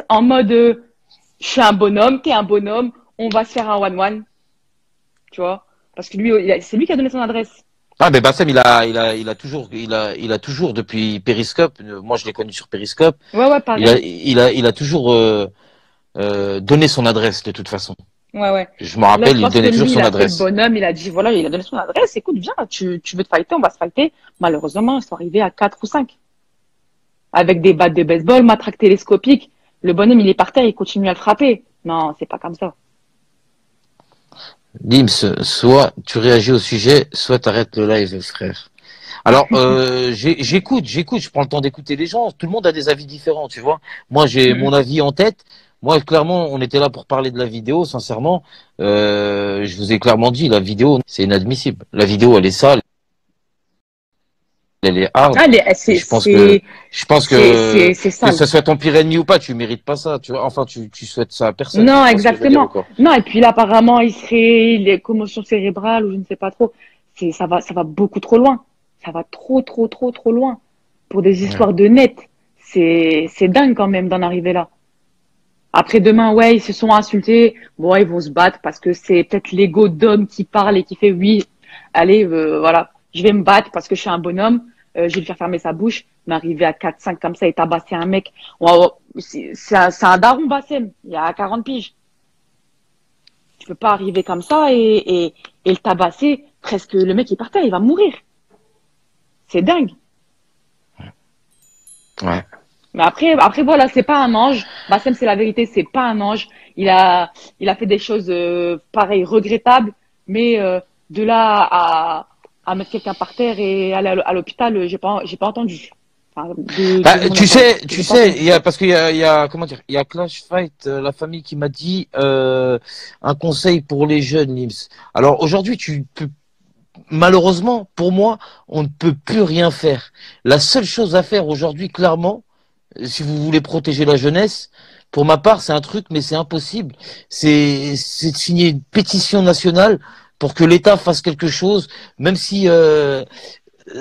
en mode je suis un bonhomme, t'es un bonhomme, on va se faire un one-one. Tu vois? Parce que lui, c'est lui qui a donné son adresse. Ah, mais Bassem, il a toujours depuis Periscope. Moi, je l'ai connu sur Periscope. Ouais, ouais, pareil. Il a toujours donné son adresse de toute façon. Ouais, ouais. Je me Là, je rappelle, il pense que donnait toujours lui, il son a fait le adresse. bonhomme, il a dit, voilà, il a donné son adresse, écoute, viens, tu veux te fighter, on va se fighter. Malheureusement, ils sont arrivés à 4 ou 5. Avec des battes de baseball, matraque télescopique. Le bonhomme, il est par terre, il continue à le frapper. Non, c'est pas comme ça. Dims, soit tu réagis au sujet, soit t'arrêtes le live, frère. Alors, j'écoute, je prends le temps d'écouter les gens. Tout le monde a des avis différents, tu vois. Moi, j'ai mon avis en tête. Moi, clairement, on était là pour parler de la vidéo, sincèrement. Je vous ai clairement dit, la vidéo, c'est inadmissible. La vidéo, elle est sale, elle est hard. Ah, Et je pense c'est que sale. ça soit ton pire ennemi ou pas, tu mérites pas ça, tu vois. Enfin, tu souhaites ça à personne, Non, tu vois ce que je veux dire ou exactement. quoi. Non, et puis là, apparemment, il serait les commotions cérébrales ou je ne sais pas trop. Ça va beaucoup trop loin. Ça va trop loin. Pour des Ouais. histoires de net. C'est dingue quand même d'en arriver là. Après demain, ouais, ils se sont insultés. Bon, ils vont se battre parce que c'est peut-être l'ego d'homme qui parle et qui fait oui, allez, voilà, je vais me battre parce que je suis un bonhomme. Je vais lui faire fermer sa bouche. Mais arriver à 4-5 comme ça et tabasser un mec, c'est un daron Bassem. Il y a 40 piges. Tu peux pas arriver comme ça et le tabasser. Presque le mec est par terre, il va mourir. C'est dingue. Ouais. Mais après voilà, c'est pas un ange. Bassem, c'est la vérité, c'est pas un ange. Il a fait des choses pareilles, regrettables. Mais de là à mettre quelqu'un par terre et aller à l'hôpital, j'ai pas entendu. Enfin, Bah, de mon tu entourage, sais, j'ai pas entendu. parce il y a, comment dire, il y a Clash Fight, la famille qui m'a dit un conseil pour les jeunes, Nims. Alors aujourd'hui, malheureusement, pour moi, on ne peut plus rien faire. La seule chose à faire aujourd'hui, clairement, si vous voulez protéger la jeunesse, pour ma part, c'est un truc, mais c'est impossible. C'est de signer une pétition nationale pour que l'État fasse quelque chose, même si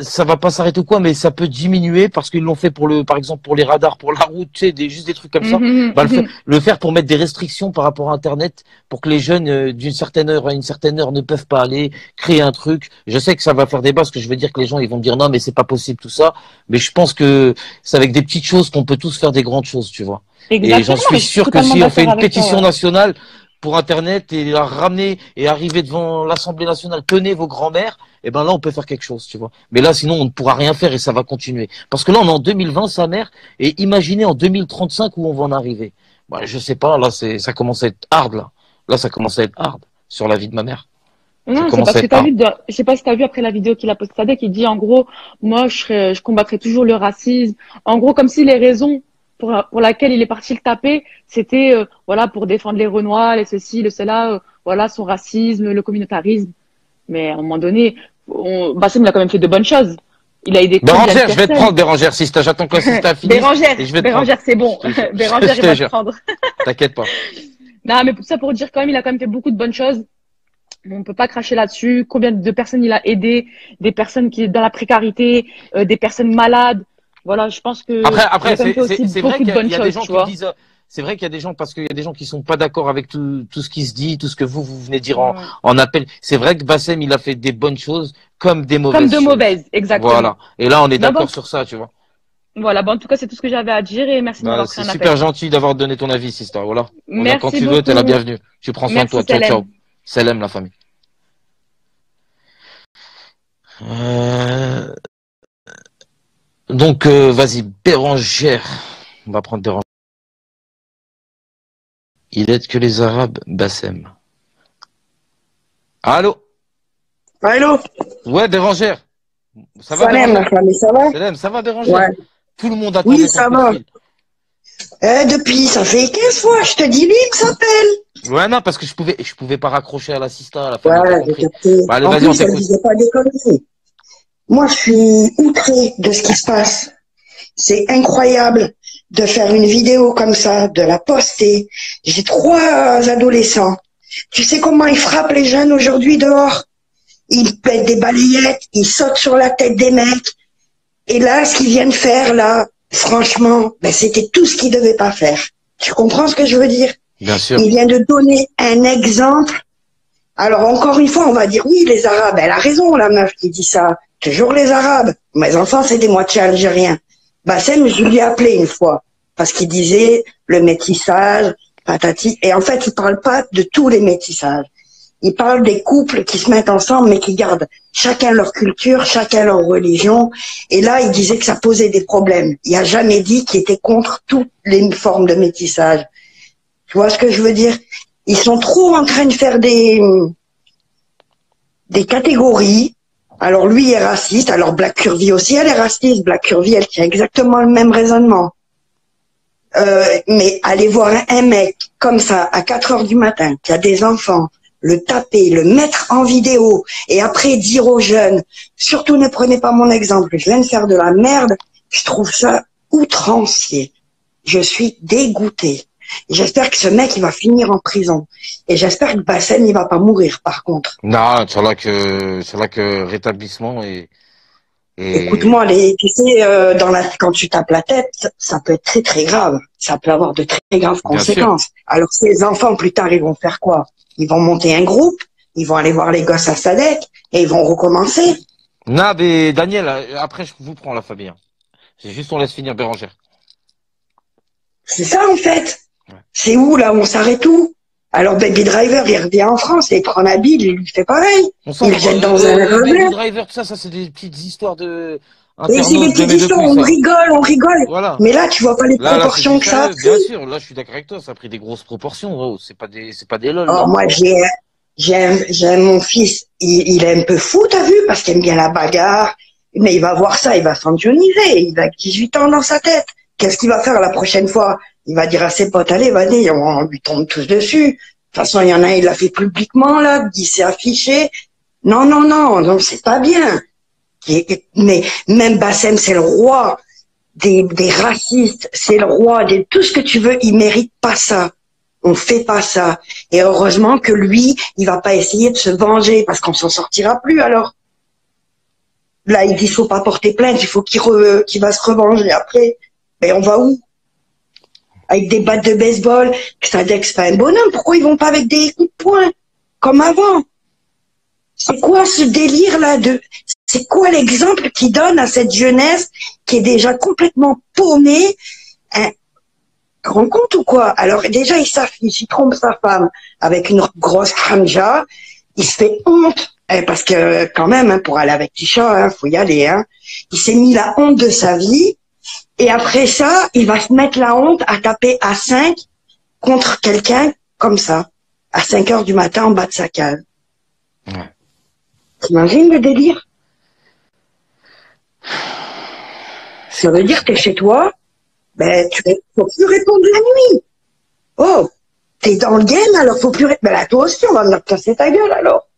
ça va pas s'arrêter ou quoi, mais ça peut diminuer parce qu'ils l'ont fait par exemple pour les radars, pour la route, tu sais, juste des trucs comme ça. Mhm, Bah, mhm. le faire pour mettre des restrictions par rapport à Internet, pour que les jeunes d'une certaine heure à une certaine heure ne peuvent pas aller créer un truc. Je sais que ça va faire débat, parce que je veux dire que les gens ils vont me dire non mais c'est pas possible tout ça, mais je pense que c'est avec des petites choses qu'on peut tous faire des grandes choses, tu vois. Et j'en Exactement, suis mais je suis sûr que totalement si on fait d'accord une avec toi. pétition Ouais. nationale pour Internet et la ramener et arriver devant l'Assemblée nationale, tenez vos grands-mères, et ben là on peut faire quelque chose, tu vois. Mais là sinon on ne pourra rien faire et ça va continuer. Parce que là on est en 2020 sa mère et imaginez en 2035 où on va en arriver. Bah, je sais pas, là ça commence à être hard là. Là ça commence à être hard sur la vie de ma mère. Ça Non, c'est commence parce à que être t'as hard. vu, je sais pas si t'as vu après la vidéo qu'il a postée Sadek, il dit en gros, moi je combattrai toujours le racisme. En gros, comme si les raisons pour laquelle il est parti le taper, c'était voilà pour défendre les Renois, les ceci, le cela, voilà son racisme, le communautarisme. Mais à un moment donné, Bassem il a quand même fait de bonnes choses. Il a aidé combien de Bérangère, je vais te personnes? prendre Bérangère, j'attends que l'assistant finisse Bérangère, et je vais te prendre. Bérangère, c'est Je bon. te jure, Bérangère, je il te va te jure. prendre. T'inquiète pas. Non, mais tout ça pour dire quand même, il a quand même fait beaucoup de bonnes choses. On peut pas cracher là-dessus. Combien de personnes il a aidé, des personnes qui sont dans la précarité, des personnes malades. Voilà, je pense que il Après, a quand même fait aussi c'est vrai beaucoup de qu'il bonnes y a des choses, gens tu qui vois. disent, c'est vrai qu'il y a des gens, parce qu'il y a des gens qui sont pas d'accord avec tout ce qui se dit, tout ce que vous venez de dire Ouais. en appel. C'est vrai que Bassem, il a fait des bonnes choses comme des Comme mauvaises de choses. mauvaises, exactement. Voilà. Et là, on est Mais bon, d'accord sur ça, tu vois. voilà, bon, en tout cas, c'est tout ce que j'avais à dire et merci de Bah, m'avoir pris c'est un appel. super gentil d'avoir donné ton avis, sister. Voilà. Reviens quand Merci tu veux, t'es la beaucoup. bienvenue. Tu prends soin de Merci, toi. Ciao, ciao. Salem. Salam, la famille. Euh, donc, vas-y, Bérangère. On va prendre Bérangère. Il aide que les Arabes, Bassem. Allô? Allô? Ouais, Bérangère. Ça va, Salam, Bérangère? ma famille, ça va? Salam, ça va, Bérangère? Ouais. Tout le monde Oui, attendait ton ça coup de va. fil. Depuis, ça fait 15 fois, je te dis, lui, il s'appelle. Ouais, non, parce que je pouvais pas raccrocher à l'assistant, à la famille, t'as Ouais, j'ai compris. capté. Bah, allez, En vas-y, on plus, elle t'écoute. disait pas des conneries. Moi, je suis outré de ce qui se passe. C'est incroyable de faire une vidéo comme ça, de la poster. J'ai 3 adolescents. Tu sais comment ils frappent les jeunes aujourd'hui dehors? Ils pètent des balayettes, ils sautent sur la tête des mecs. Et là, ce qu'ils viennent faire, là, franchement, ben, c'était tout ce qu'ils devaient pas faire. Tu comprends ce que je veux dire? Bien sûr. Il vient de donner un exemple. Alors encore une fois, on va dire oui, les Arabes. Elle a raison, la meuf qui dit ça. Toujours les Arabes. Mes enfants, c'est des moitiés algériens. Bassem, je lui ai appelé une fois parce qu'il disait le métissage, patati. Et en fait, il parle pas de tous les métissages. Il parle des couples qui se mettent ensemble, mais qui gardent chacun leur culture, chacun leur religion. Et là, il disait que ça posait des problèmes. Il a jamais dit qu'il était contre toutes les formes de métissage. Tu vois ce que je veux dire? Ils sont trop en train de faire des catégories. Alors lui il est raciste, alors Black Curvy aussi, elle est raciste. Black Curvy, elle tient exactement le même raisonnement. Mais aller voir un mec comme ça à 4 heures du matin, qui a des enfants, le taper, le mettre en vidéo, et après dire aux jeunes, surtout ne prenez pas mon exemple, je viens de faire de la merde, je trouve ça outrancier. Je suis dégoûtée. J'espère que ce mec, il va finir en prison. Et j'espère que Bassem, il va pas mourir, par contre. Non, Inch'Allah que rétablissement et Écoute-moi, tu sais, quand tu tapes la tête, ça peut être très très grave. Ça peut avoir de très graves bien sûr. conséquences. Alors ces enfants, plus tard, ils vont faire quoi? Ils vont monter un groupe, ils vont aller voir les gosses à Sadek, et ils vont recommencer. Non, mais Daniel, après je vous prends la famille. Hein. C'est juste on laisse finir Bérangère. C'est ça, en fait. Ouais. C'est où, là, on s'arrête où? Alors Baby Driver, il revient en France, et il prend la bille, il lui fait pareil. Il le jette dans un Baby Driver, tout ça, c'est des petites histoires de et c'est des petites histoires, on rigole. Voilà. Mais là, tu vois pas les proportions que ça a pris. Bien sûr, là, je suis d'accord avec toi, ça a pris des grosses proportions, gros. C'est pas des lol. Oh, moi, j'ai mon fils, il est un peu fou, t'as vu, parce qu'il aime bien la bagarre. Mais il va voir ça, il va s'endioniser. Il a 18 ans dans sa tête. Qu'est-ce qu'il va faire la prochaine fois? Il va dire à ses potes, allez, vas-y, on lui tombe tous dessus. De toute façon, il y en a, il l'a fait publiquement, là, il s'est affiché. Non, c'est pas bien. Mais même Bassem, c'est le roi des racistes, c'est le roi de tout ce que tu veux, il mérite pas ça. On fait pas ça. Et heureusement que lui, il va pas essayer de se venger, parce qu'on s'en sortira plus, alors. Là, il dit, faut pas porter plainte, il faut qu'il va se revenger après. Mais on va où? Avec des battes de baseball, c'est-à-dire que c'est pas un bonhomme. Pourquoi ils vont pas avec des coups de poing? Comme avant? C'est quoi ce délire-là c'est quoi l'exemple qu'il donne à cette jeunesse qui est déjà complètement paumée? Rends compte ou quoi? Alors, déjà, il s'affiche, il trompe sa femme avec une grosse hamja. Il se fait honte. Parce que, quand même, hein, pour aller avec Tisha, faut y aller, hein. Il s'est mis la honte de sa vie. Et après ça, il va se mettre la honte à taper à 5 contre quelqu'un comme ça. À 5 heures du matin en bas de sa cave. Ouais. T'imagines le délire? Ça veut dire que t'es chez toi, ben, faut plus répondre la nuit. Oh, t'es dans le game, alors faut plus répondre. Ben là, toi aussi, on va venir te casser ta gueule, alors.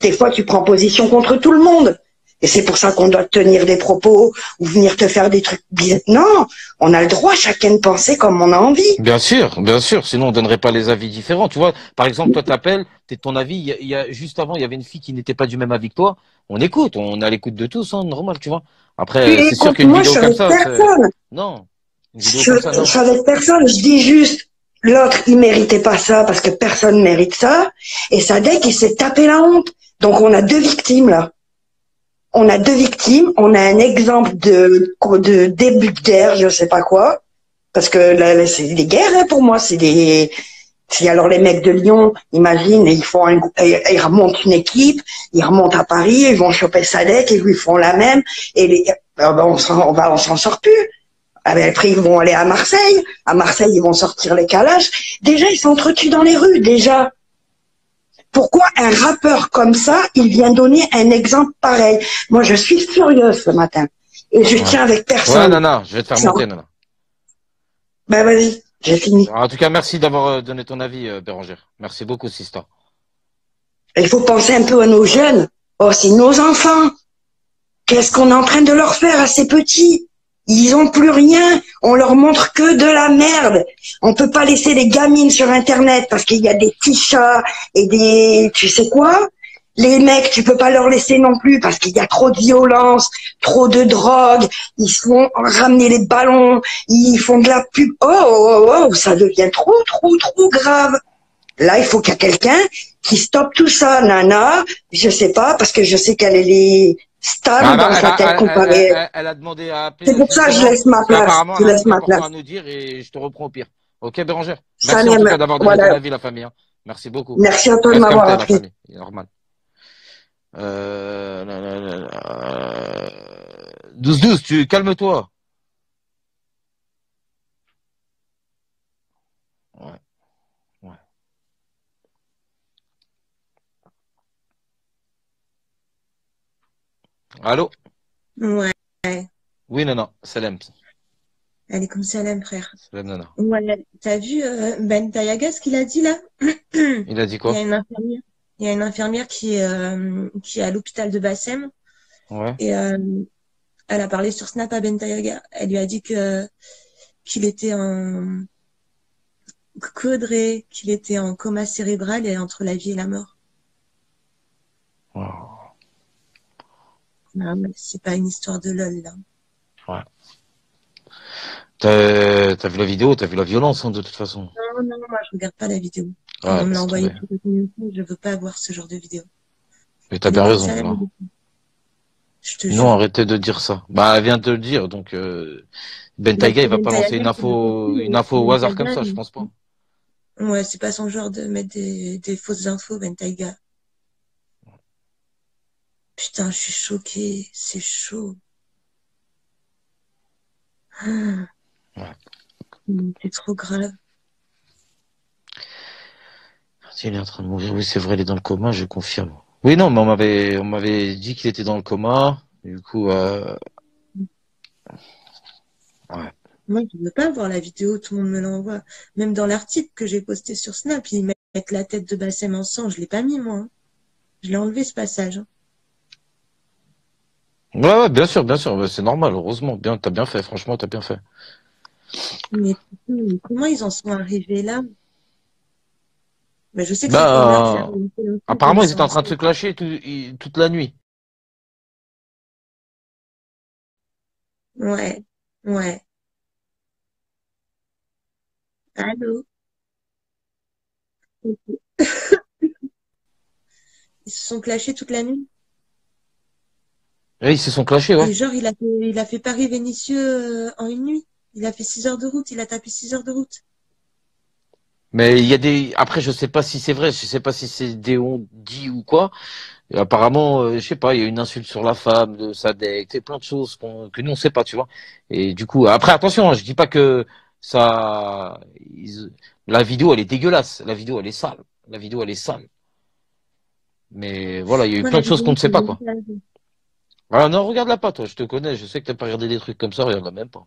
Des fois, tu prends position contre tout le monde. Et c'est pour ça qu'on doit tenir des propos ou venir te faire des trucs bizarres. Non, on a le droit chacun de penser comme on a envie. Bien sûr. Sinon, on donnerait pas les avis différents. Tu vois, par exemple, toi, t'appelles, t'es de ton avis. Juste avant, il y avait une fille qui n'était pas du même avis que toi. On écoute, on a l'écoute de tous, hein, normal, tu vois. Après, c'est sûr qu'une vidéo comme ça, non. Une vidéo comme ça, non. Je suis avec personne, je dis juste, l'autre, il méritait pas ça parce que personne mérite ça. Et Sadek, il s'est tapé la honte. Donc, on a 2 victimes, là. On a 2 victimes, on a un exemple de début de guerre, je sais pas quoi, parce que là, c'est des guerres, hein, pour moi, alors les mecs de Lyon, imagine, ils remontent une équipe, ils remontent à Paris, ils vont choper Sadek, et lui font la même, et on s'en sort plus. Après, ils vont aller à Marseille, ils vont sortir les calages, déjà, ils s'entretuent dans les rues, déjà. Pourquoi un rappeur comme ça, il vient donner un exemple pareil? Moi, je suis furieuse ce matin. Et je tiens avec personne. Ouais, non, je vais te faire monter, non. Ben, vas-y, j'ai fini. En tout cas, merci d'avoir donné ton avis, Bérangère. Merci beaucoup, Sista. Il faut penser un peu à nos jeunes. Oh, c'est nos enfants. Qu'est-ce qu'on est en train de leur faire à ces petits? Ils ont plus rien. On leur montre que de la merde. On peut pas laisser les gamines sur Internet parce qu'il y a des petits chats et tu sais quoi? Les mecs, tu peux pas leur laisser non plus parce qu'il y a trop de violence, trop de drogue, ils se font ramener les ballons, ils font de la pub. Oh, ça devient trop grave. Là, il faut qu'il y ait quelqu'un qui stoppe tout ça. Nana, je sais pas, parce que je sais qu'elle est stable dans sa tête comparée. Elle a demandé à appeler C'est pour ça que je justement, laisse ma parce place. qu'apparemment Je elle a un laisse truc ma important place. à nous dire et je te reprends au pire. Ok, Bérangère? Ça Merci en tout n'aime. cas d'avoir donné ton Voilà. avis, la famille. Hein. Merci beaucoup. Merci à toi de Reste comme m'avoir t'es, la appelé. famille. C'est normal. 12-12, tu calme-toi. Ouais, ouais. Allô? Ouais, Oui, Nana. Salam. elle est comme ça, l'aime, frère. Salam, Nana. Ouais, t'as vu Ben Tayaga, ce qu'il a dit là? Il Il a dit y a quoi? une infirmière, il y a une infirmière qui est à l'hôpital de Bassem Ouais. et elle a parlé sur Snap à Ben Tayaga. Elle lui a dit que qu'il était en caudré, qu'il était en coma cérébral et entre la vie et la mort. Oh, Non, mais c'est pas une histoire de lol là. ouais. T'as vu la vidéo, t'as vu la violence, hein, de toute façon. Non, moi je regarde pas la vidéo. Ouais, On me l'a laisse envoyé tomber. pour le communiquer, je veux pas voir ce genre de vidéo. Mais t'as Elle est bien comme raison, ça, la là. vidéo. Je te Non, jure. arrêtez de dire ça. Bah, elle vient de te le dire, donc Ben Bah, Taiga, il c'est va Ben pas lancer Tayaga qui l'a sorti, une mais info au Ben hasard comme Tayaga, ça, je pense pas. ouais, c'est pas son genre de mettre des fausses infos, Ben Taïga. Putain, je suis choquée. C'est chaud. Ah, Ouais. c'est trop grave. Si il est en train de mourir, oui, c'est vrai, il est dans le coma, je confirme. Oui, non, mais on m'avait dit qu'il était dans le coma. Du coup, ouais. Moi, je veux pas voir la vidéo, tout le monde me l'envoie. Même dans l'article que j'ai posté sur Snap, ils mettent la tête de Bassem en sang. Je l'ai pas mis, moi. Hein. Je l'ai enlevé, ce passage. Hein. Ouais, bien sûr, ouais, c'est normal, heureusement. Bien, t'as bien fait, franchement, t'as bien fait. Mais putain, comment ils en sont arrivés là? Mais je sais que c'est Omar qui a Bah, remonté l'info comme apparemment, ils ça étaient en en train de story. se clasher toute la nuit. Ouais, ouais. Allô? Ils se sont clashés toute la nuit. Et ils se sont clashés, ouais. Et genre, il a fait Paris-Vénissieux en une nuit. Il a fait 6 heures de route. Il a tapé 6 heures de route. Mais il y a des, après, je sais pas si c'est vrai, je sais pas si c'est des on dit ou quoi. Et apparemment, je sais pas, il y a une insulte sur la femme de Sadek, et plein de choses que nous on sait pas, tu vois. Et du coup, après attention, hein, je dis pas que ça, la vidéo elle est dégueulasse, la vidéo elle est sale, la vidéo elle est sale. Mais voilà, il y a eu Moi, plein la de choses qu'on vidéo, ne je sait l'ai pas, même quoi. pas vue. Ah non, regarde-la pas, toi, je te connais, je sais que t'as pas regardé des trucs comme ça, regarde-la même pas.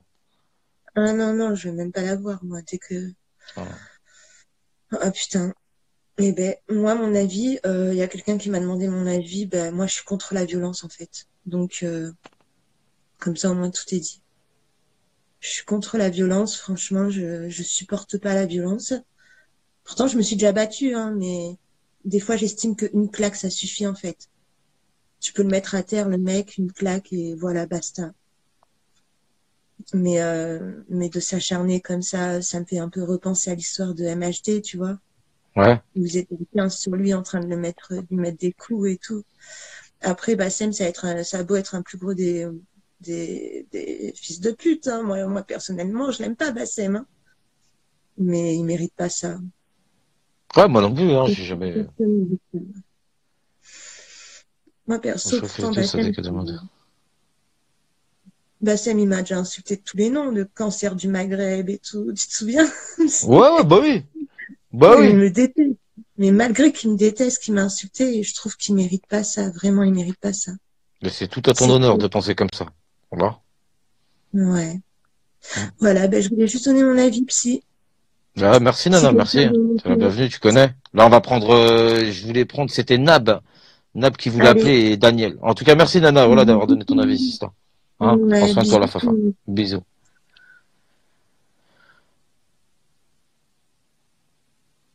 Ah non, non, je vais même pas la voir, moi, dès que... Voilà. Ah putain. Eh ben, moi, mon avis, il y a quelqu'un qui m'a demandé mon avis. Ben, moi, je suis contre la violence, en fait. Donc, comme ça, au moins, tout est dit. Je suis contre la violence. Franchement, je supporte pas la violence. Pourtant, je me suis déjà battue, hein, mais des fois, j'estime qu'une claque, ça suffit, en fait. Tu peux le mettre à terre, le mec, une claque, et voilà, basta. Mais de s'acharner comme ça me fait un peu repenser à l'histoire de MHD, tu vois. Ouais, Vous êtes 15 sur lui en train de lui mettre des coups et tout. Après, Bassem, ça a beau être un plus gros des fils de pute. Hein. Moi, personnellement, je l'aime pas, Bassem. Hein. Mais il mérite pas ça. ouais, moi non plus, hein, j'ai jamais. Moi, Faut perso, chauffer et pourtant, tout, ça dès que demande. Bassem, il m'a déjà insulté de tous les noms, le cancer du Maghreb et tout. Tu te souviens? Ouais, bah oui, bah Il oui. me déteste. Mais malgré qu'il me déteste, qu'il m'a insulté, je trouve qu'il mérite pas ça. Vraiment, il mérite pas ça. Mais c'est tout à ton C'est honneur tout. de penser comme ça. Voilà. Ouais. Hein. Voilà, ben, je voulais juste donner mon avis psy. Ah, merci Si Nana, quelqu'un merci. veut C'est la monter- bienvenue, tu connais. Là, on va prendre, je voulais prendre, c'était Nab. Nab qui voulait Allez. appeler et Daniel. En tout cas, merci Nana, voilà, d'avoir donné ton avis, sister. Hein, prends Ouais, soin de toi, la bisous. fafa. Bisous.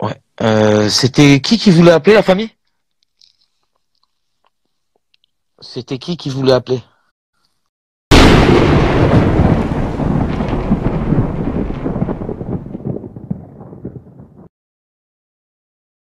Ouais. C'était qui voulait appeler la famille? C'était qui voulait appeler?